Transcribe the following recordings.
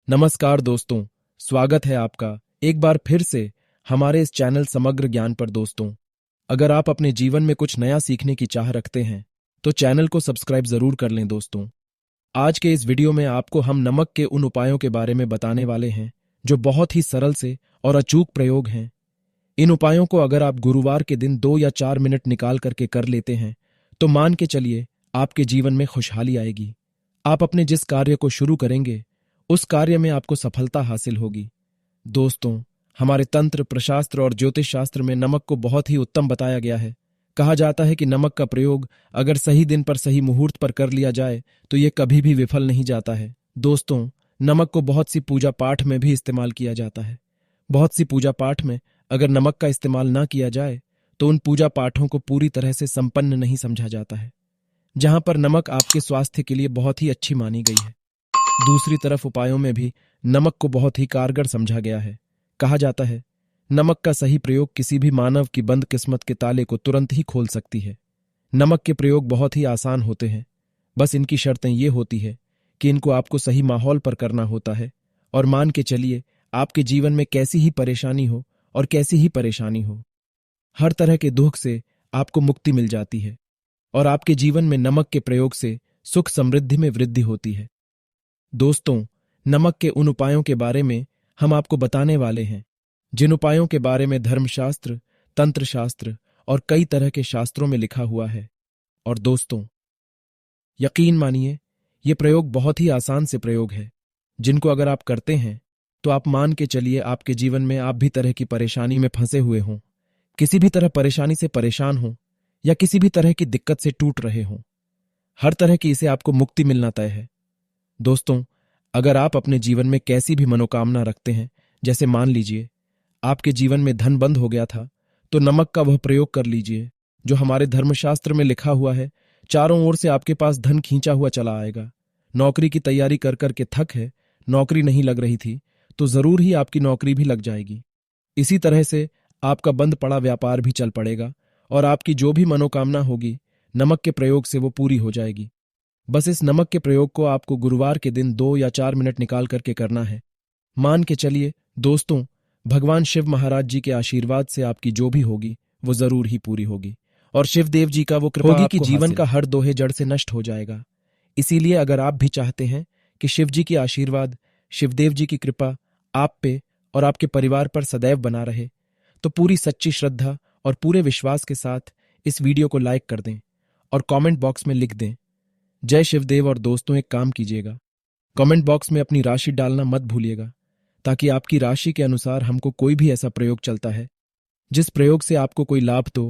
नमस्कार दोस्तों, स्वागत है आपका एक बार फिर से हमारे इस चैनल समग्र ज्ञान पर। दोस्तों, अगर आप अपने जीवन में कुछ नया सीखने की चाह रखते हैं तो चैनल को सब्सक्राइब जरूर कर लें। दोस्तों, आज के इस वीडियो में आपको हम नमक के उन उपायों के बारे में बताने वाले हैं जो बहुत ही सरल से और अचूक प्रयोग हैं। इन उपायों को अगर आप गुरुवार के दिन 2 या 4 मिनट निकाल करके कर लेते हैं तो मान के चलिए आपके जीवन में खुशहाली आएगी। आप अपने जिस कार्य को शुरू करेंगे उस कार्य में आपको सफलता हासिल होगी। दोस्तों, हमारे तंत्र, प्रशास्त्र और ज्योतिष शास्त्र में नमक को बहुत ही उत्तम बताया गया है। कहा जाता है कि नमक का प्रयोग अगर सही दिन पर सही मुहूर्त पर कर लिया जाए तो यह कभी भी विफल नहीं जाता है। दोस्तों, नमक को बहुत सी पूजा पाठ में भी इस्तेमाल किया जाता है। बहुत सी पूजा पाठ में अगर नमक का इस्तेमाल ना किया जाए तो उन पूजा पाठों को पूरी तरह से संपन्न नहीं समझा जाता है। जहां पर नमक आपके स्वास्थ्य के लिए बहुत ही अच्छी मानी गई है, दूसरी तरफ उपायों में भी नमक को बहुत ही कारगर समझा गया है। कहा जाता है नमक का सही प्रयोग किसी भी मानव की बंद किस्मत के ताले को तुरंत ही खोल सकती है। नमक के प्रयोग बहुत ही आसान होते हैं, बस इनकी शर्तें ये होती है कि इनको आपको सही माहौल पर करना होता है। और मान के चलिए आपके जीवन में कैसी ही परेशानी हो और कैसी ही परेशानी हो, हर तरह के दुख से आपको मुक्ति मिल जाती है और आपके जीवन में नमक के प्रयोग से सुख समृद्धि में वृद्धि होती है। दोस्तों, नमक के उन उपायों के बारे में हम आपको बताने वाले हैं जिन उपायों के बारे में धर्मशास्त्र, तंत्र शास्त्र और कई तरह के शास्त्रों में लिखा हुआ है। और दोस्तों, यकीन मानिए ये प्रयोग बहुत ही आसान से प्रयोग है जिनको अगर आप करते हैं तो आप मान के चलिए आपके जीवन में आप भी तरह की परेशानी में फंसे हुए हों, किसी भी तरह परेशानी से परेशान हों या किसी भी तरह की दिक्कत से टूट रहे हों, हर तरह की इसे आपको मुक्ति मिलना तय है। दोस्तों, अगर आप अपने जीवन में कैसी भी मनोकामना रखते हैं, जैसे मान लीजिए आपके जीवन में धन बंद हो गया था, तो नमक का वह प्रयोग कर लीजिए जो हमारे धर्मशास्त्र में लिखा हुआ है। चारों ओर से आपके पास धन खींचा हुआ चला आएगा। नौकरी की तैयारी कर करके थक है, नौकरी नहीं लग रही थी, तो जरूर ही आपकी नौकरी भी लग जाएगी। इसी तरह से आपका बंद पड़ा व्यापार भी चल पड़ेगा और आपकी जो भी मनोकामना होगी नमक के प्रयोग से वो पूरी हो जाएगी। बस इस नमक के प्रयोग को आपको गुरुवार के दिन 2 या 4 मिनट निकाल करके करना है। मान के चलिए दोस्तों, भगवान शिव महाराज जी के आशीर्वाद से आपकी जो भी होगी वो जरूर ही पूरी होगी और शिव देव जी का वो कृपा होगी कि जीवन का हर दोहे जड़ से नष्ट हो जाएगा। इसीलिए अगर आप भी चाहते हैं कि शिव जी की आशीर्वाद, शिवदेव जी की कृपा आप पे और आपके परिवार पर सदैव बना रहे, तो पूरी सच्ची श्रद्धा और पूरे विश्वास के साथ इस वीडियो को लाइक कर दें और कमेंट बॉक्स में लिख दें जय शिवदेव। और दोस्तों, एक काम कीजिएगा, कमेंट बॉक्स में अपनी राशि डालना मत भूलिएगा, ताकि आपकी राशि के अनुसार हमको कोई भी ऐसा प्रयोग चलता है जिस प्रयोग से आपको कोई लाभ तो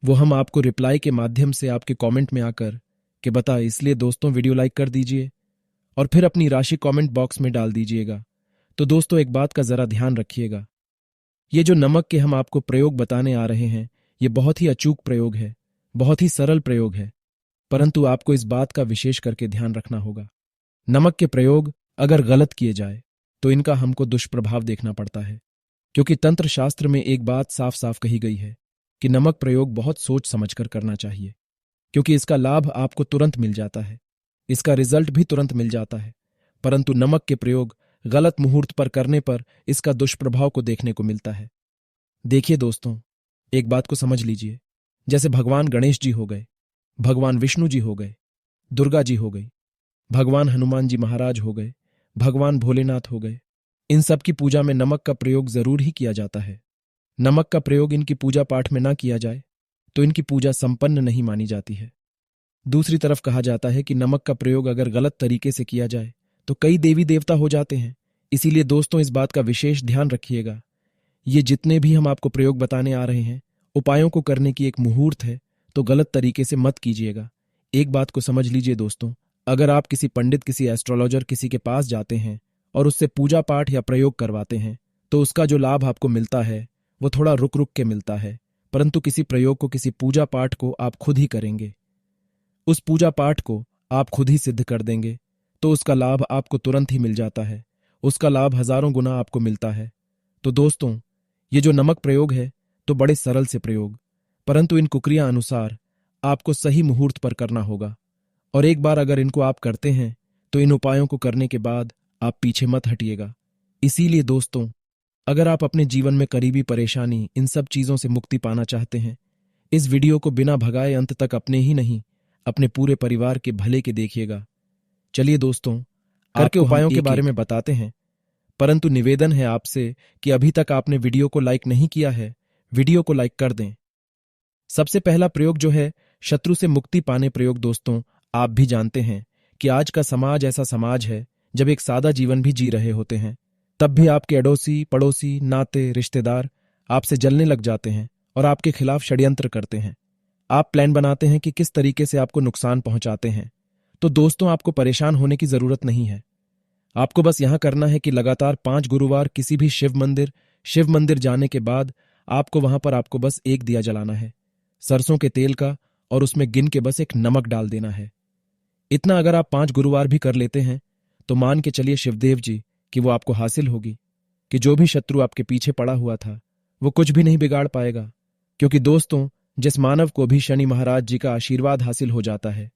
वो हम आपको रिप्लाई के माध्यम से आपके कमेंट में आकर के बताए। इसलिए दोस्तों, वीडियो लाइक कर दीजिए और फिर अपनी राशि कमेंट बॉक्स में डाल दीजिएगा। तो दोस्तों, एक बात का जरा ध्यान रखिएगा, ये जो नमक के हम आपको प्रयोग बताने आ रहे हैं ये बहुत ही अचूक प्रयोग है, बहुत ही सरल प्रयोग है, परंतु आपको इस बात का विशेष करके ध्यान रखना होगा। नमक के प्रयोग अगर गलत किए जाए तो इनका हमको दुष्प्रभाव देखना पड़ता है, क्योंकि तंत्र शास्त्र में एक बात साफ साफ कही गई है कि नमक प्रयोग बहुत सोच समझकर करना चाहिए, क्योंकि इसका लाभ आपको तुरंत मिल जाता है, इसका रिजल्ट भी तुरंत मिल जाता है, परंतु नमक के प्रयोग गलत मुहूर्त पर करने पर इसका दुष्प्रभाव को देखने को मिलता है। देखिए दोस्तों, एक बात को समझ लीजिए, जैसे भगवान गणेश जी हो गए, भगवान विष्णु जी हो गए, दुर्गा जी हो गई, भगवान हनुमान जी महाराज हो गए, भगवान भोलेनाथ हो गए, इन सब की पूजा में नमक का प्रयोग जरूर ही किया जाता है। नमक का प्रयोग इनकी पूजा पाठ में ना किया जाए तो इनकी पूजा संपन्न नहीं मानी जाती है। दूसरी तरफ कहा जाता है कि नमक का प्रयोग अगर गलत तरीके से किया जाए तो कई देवी देवता हो जाते हैं। इसीलिए दोस्तों, इस बात का विशेष ध्यान रखिएगा, ये जितने भी हम आपको प्रयोग बताने आ रहे हैं, उपायों को करने की एक मुहूर्त है, तो गलत तरीके से मत कीजिएगा। एक बात को समझ लीजिए दोस्तों, अगर आप किसी पंडित, किसी एस्ट्रोलॉजर, किसी के पास जाते हैं और उससे पूजा पाठ या प्रयोग करवाते हैं तो उसका जो लाभ आपको मिलता है वो थोड़ा रुक रुक के मिलता है, परंतु किसी प्रयोग को, किसी पूजा पाठ को आप खुद ही करेंगे, उस पूजा पाठ को आप खुद ही सिद्ध कर देंगे तो उसका लाभ आपको तुरंत ही मिल जाता है, उसका लाभ हजारों गुना आपको मिलता है। तो दोस्तों, ये जो नमक प्रयोग है तो बड़े सरल से प्रयोग, परंतु इन कुक्रिया अनुसार आपको सही मुहूर्त पर करना होगा। और एक बार अगर इनको आप करते हैं तो इन उपायों को करने के बाद आप पीछे मत हटिएगा। इसीलिए दोस्तों, अगर आप अपने जीवन में करीबी परेशानी, इन सब चीजों से मुक्ति पाना चाहते हैं, इस वीडियो को बिना भगाए अंत तक अपने ही नहीं, अपने पूरे परिवार के भले के देखिएगा। चलिए दोस्तों, करके उपायों के बारे में बताते हैं, परंतु निवेदन है आपसे कि अभी तक आपने वीडियो को लाइक नहीं किया है, वीडियो को लाइक कर दें। सबसे पहला प्रयोग जो है शत्रु से मुक्ति पाने प्रयोग। दोस्तों, आप भी जानते हैं कि आज का समाज ऐसा समाज है, जब एक सादा जीवन भी जी रहे होते हैं, तब भी आपके अड़ोसी पड़ोसी नाते रिश्तेदार आपसे जलने लग जाते हैं और आपके खिलाफ षड्यंत्र करते हैं। आप प्लान बनाते हैं कि किस तरीके से आपको नुकसान पहुंचाते हैं। तो दोस्तों, आपको परेशान होने की जरूरत नहीं है। आपको बस यहां करना है कि लगातार 5 गुरुवार किसी भी शिव मंदिर जाने के बाद आपको वहां पर आपको बस एक दिया जलाना है, सरसों के तेल का, और उसमें गिन के बस एक नमक डाल देना है। इतना अगर आप 5 गुरुवार भी कर लेते हैं तो मान के चलिए शिवदेव जी कि वो आपको हासिल होगी, कि जो भी शत्रु आपके पीछे पड़ा हुआ था वो कुछ भी नहीं बिगाड़ पाएगा। क्योंकि दोस्तों, जिस मानव को भी शनि महाराज जी का आशीर्वाद हासिल हो जाता है,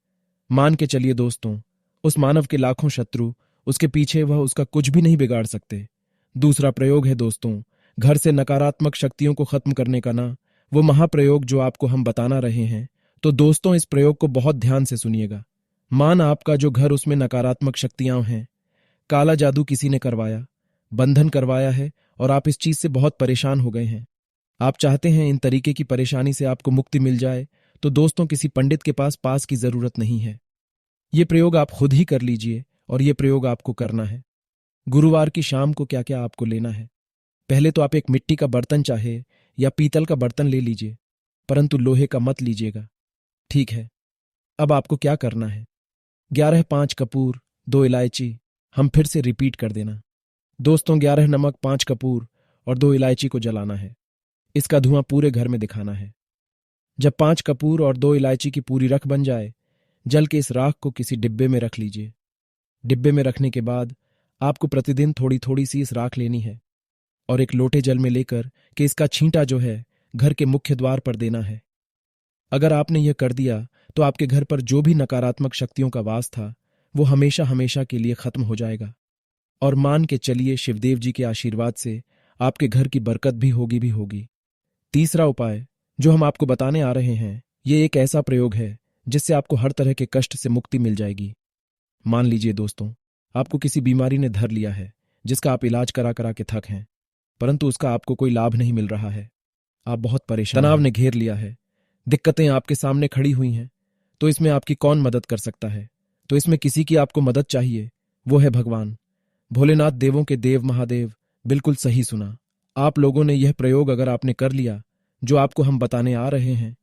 मान के चलिए दोस्तों, उस मानव के लाखों शत्रु उसके पीछे वह उसका कुछ भी नहीं बिगाड़ सकते। दूसरा प्रयोग है दोस्तों, घर से नकारात्मक शक्तियों को खत्म करने का ना, वो महाप्रयोग जो आपको हम बताना रहे हैं। तो दोस्तों, इस प्रयोग को बहुत ध्यान से सुनिएगा। मान आपका जो घर, उसमें नकारात्मक शक्तियां हैं, काला जादू किसी ने करवाया, बंधन करवाया है और आप इस चीज से बहुत परेशान हो गए हैं। आप चाहते हैं इन तरीके की परेशानी से आपको मुक्ति मिल जाए, तो दोस्तों किसी पंडित के पास की जरूरत नहीं है। ये प्रयोग आप खुद ही कर लीजिए, और ये प्रयोग आपको करना है। गुरुवार की शाम को क्या क्या आपको लेना है? पहले तो आप एक मिट्टी का बर्तन चाहे या पीतल का बर्तन ले लीजिए, परंतु लोहे का मत लीजिएगा, ठीक है? अब आपको क्या करना है? 11 5 कपूर, 2 इलायची, हम फिर से रिपीट कर देना दोस्तों, 11 नमक, 5 कपूर और 2 इलायची को जलाना है। इसका धुआं पूरे घर में दिखाना है। जब 5 कपूर और 2 इलायची की पूरी रख बन जाए, जल के इस राख को किसी डिब्बे में रख लीजिए। डिब्बे में रखने के बाद आपको प्रतिदिन थोड़ी थोड़ी सी इस राख लेनी है और एक लोटे जल में लेकर कि इसका छींटा जो है घर के मुख्य द्वार पर देना है। अगर आपने यह कर दिया तो आपके घर पर जो भी नकारात्मक शक्तियों का वास था वो हमेशा हमेशा के लिए खत्म हो जाएगा। और मान के चलिए शिवदेव जी के आशीर्वाद से आपके घर की बरकत भी होगी। तीसरा उपाय जो हम आपको बताने आ रहे हैं, ये एक ऐसा प्रयोग है जिससे आपको हर तरह के कष्ट से मुक्ति मिल जाएगी। मान लीजिए दोस्तों, आपको किसी बीमारी ने धर लिया है, जिसका आप इलाज करा करा के थक हैं, परंतु उसका आपको कोई लाभ नहीं मिल रहा है। आप बहुत परेशान, तनाव ने घेर लिया है, दिक्कतें आपके सामने खड़ी हुई हैं। तो इसमें आपकी कौन मदद कर सकता है? तो इसमें किसी की आपको मदद चाहिए, वो है भगवान भोलेनाथ, देवों के देव महादेव। बिल्कुल सही सुना। आप लोगों ने यह प्रयोग अगर आपने कर लिया जो आपको हम बताने आ रहे हैं,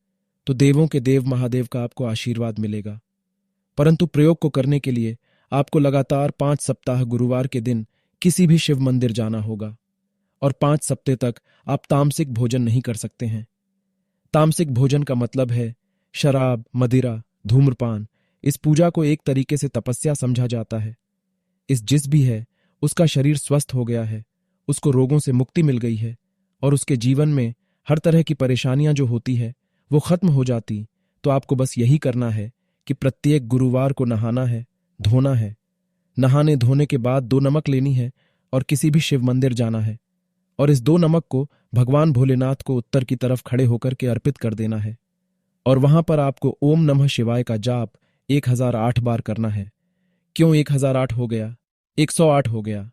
तो देवों के देव महादेव का आपको आशीर्वाद मिलेगा। परंतु प्रयोग को करने के लिए आपको लगातार 5 सप्ताह गुरुवार के दिन किसी भी शिव मंदिर जाना होगा, और 5 सप्ताह तक आप तामसिक भोजन नहीं कर सकते हैं। तामसिक भोजन का मतलब है शराब, मदिरा, धूम्रपान। इस पूजा को एक तरीके से तपस्या समझा जाता है। इस जिस भी है उसका शरीर स्वस्थ हो गया है, उसको रोगों से मुक्ति मिल गई है, और उसके जीवन में हर तरह की परेशानियां जो होती है वो खत्म हो जाती। तो आपको बस यही करना है कि प्रत्येक गुरुवार को नहाना है, धोना है। नहाने धोने के बाद 2 नमक लेनी है और किसी भी शिव मंदिर जाना है, और इस 2 नमक को भगवान भोलेनाथ को उत्तर की तरफ खड़े होकर के अर्पित कर देना है। और वहां पर आपको ओम नमः शिवाय का जाप 1008 बार करना है। क्यों 1008 हो गया? 108 हो गया।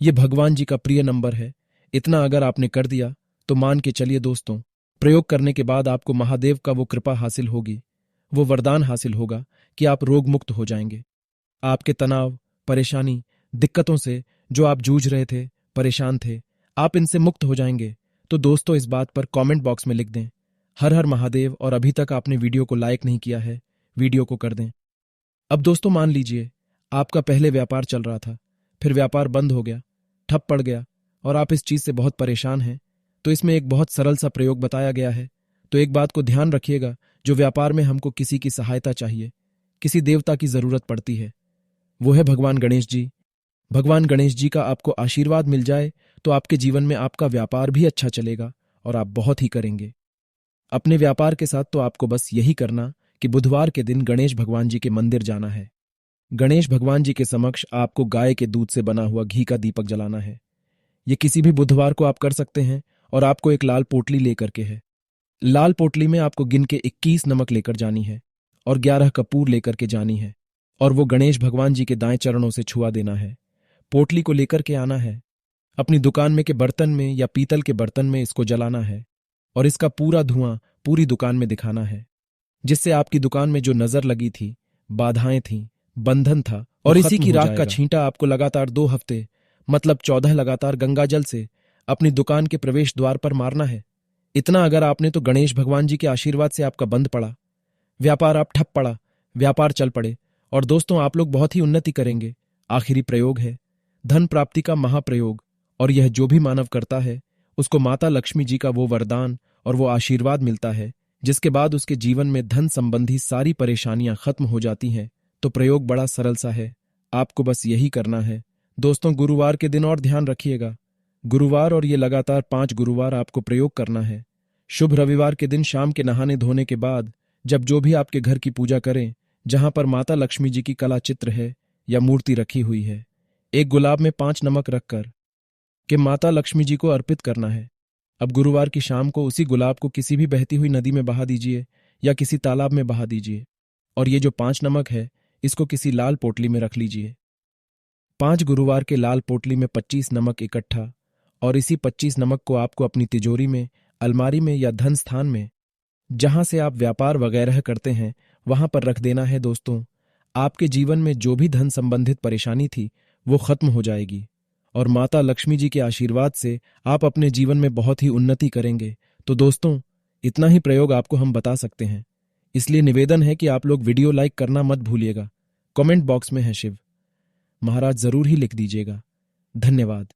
ये भगवान जी का प्रिय नंबर है। इतना अगर आपने कर दिया तो मान के चलिए दोस्तों, प्रयोग करने के बाद आपको महादेव का वो कृपा हासिल होगी, वो वरदान हासिल होगा कि आप रोग मुक्त हो जाएंगे। आपके तनाव, परेशानी, दिक्कतों से जो आप जूझ रहे थे, परेशान थे, आप इनसे मुक्त हो जाएंगे। तो दोस्तों, इस बात पर कमेंट बॉक्स में लिख दें हर हर महादेव, और अभी तक आपने वीडियो को लाइक नहीं किया है, वीडियो को कर दें। अब दोस्तों मान लीजिए आपका पहले व्यापार चल रहा था, फिर व्यापार बंद हो गया, ठप पड़ गया, और आप इस चीज से बहुत परेशान हैं। तो इसमें एक बहुत सरल सा प्रयोग बताया गया है। तो एक बात को ध्यान रखिएगा, जो व्यापार में हमको किसी की सहायता चाहिए, किसी देवता की जरूरत पड़ती है, वो है भगवान गणेश जी। भगवान गणेश जी का आपको आशीर्वाद मिल जाए तो आपके जीवन में आपका व्यापार भी अच्छा चलेगा और आप बहुत ही करेंगे। अपने व्यापार के साथ तो आपको बस यही करना कि बुधवार के दिन गणेश भगवान जी के मंदिर जाना है। गणेश भगवान जी के समक्ष आपको गाय के दूध से बना हुआ घी का दीपक जलाना है। ये किसी भी बुधवार को आप कर सकते हैं और आपको एक लाल पोटली लेकर के है। लाल पोटली में आपको गिन के 21 नमक लेकर जानी है और 11 कपूर लेकर के जानी है और वो गणेश भगवान जी के दाएं चरणों से छुआ देना है। पोटली को लेकर के आना है, अपनी दुकान में के बर्तन में या पीतल के बर्तन में इसको जलाना है और इसका पूरा धुआं पूरी दुकान में दिखाना है, जिससे आपकी दुकान में जो नजर लगी थी, बाधाएं थीं, बंधन था, और इसी की राख का छींटा आपको लगातार 2 हफ्ते मतलब 14 लगातार गंगाजल से अपनी दुकान के प्रवेश द्वार पर मारना है। इतना अगर आपने तो गणेश भगवान जी के आशीर्वाद से आपका बंद पड़ा, व्यापार आप ठप पड़ा, व्यापार चल पड़े और दोस्तों आप लोग बहुत ही उन्नति करेंगे। आखिरी प्रयोग है धन प्राप्ति का महाप्रयोग, और यह जो भी मानव करता है उसको माता लक्ष्मी जी का वो वरदान और वो आशीर्वाद मिलता है, जिसके बाद उसके जीवन में धन संबंधी सारी परेशानियां खत्म हो जाती हैं। तो प्रयोग बड़ा सरल सा है, आपको बस यही करना है। दोस्तों गुरुवार के दिन और ध्यान रखिएगा, गुरुवार और ये लगातार 5 गुरुवार आपको प्रयोग करना है। शुभ रविवार के दिन शाम के नहाने धोने के बाद जब जो भी आपके घर की पूजा करें, जहां पर माता लक्ष्मी जी की कला चित्र है या मूर्ति रखी हुई है, एक गुलाब में 5 नमक रखकर कि माता लक्ष्मी जी को अर्पित करना है। अब गुरुवार की शाम को उसी गुलाब को किसी भी बहती हुई नदी में बहा दीजिए या किसी तालाब में बहा दीजिए और ये जो 5 नमक है इसको किसी लाल पोटली में रख लीजिए। 5 गुरुवार के लाल पोटली में 25 नमक इकट्ठा, और इसी 25 नमक को आपको अपनी तिजोरी में, अलमारी में या धन स्थान में जहां से आप व्यापार वगैरह करते हैं वहां पर रख देना है। दोस्तों आपके जीवन में जो भी धन संबंधित परेशानी थी वो खत्म हो जाएगी और माता लक्ष्मी जी के आशीर्वाद से आप अपने जीवन में बहुत ही उन्नति करेंगे। तो दोस्तों इतना ही प्रयोग आपको हम बता सकते हैं, इसलिए निवेदन है कि आप लोग वीडियो लाइक करना मत भूलिएगा। कमेंट बॉक्स में है शिव महाराज जरूर ही लिख दीजिएगा। धन्यवाद।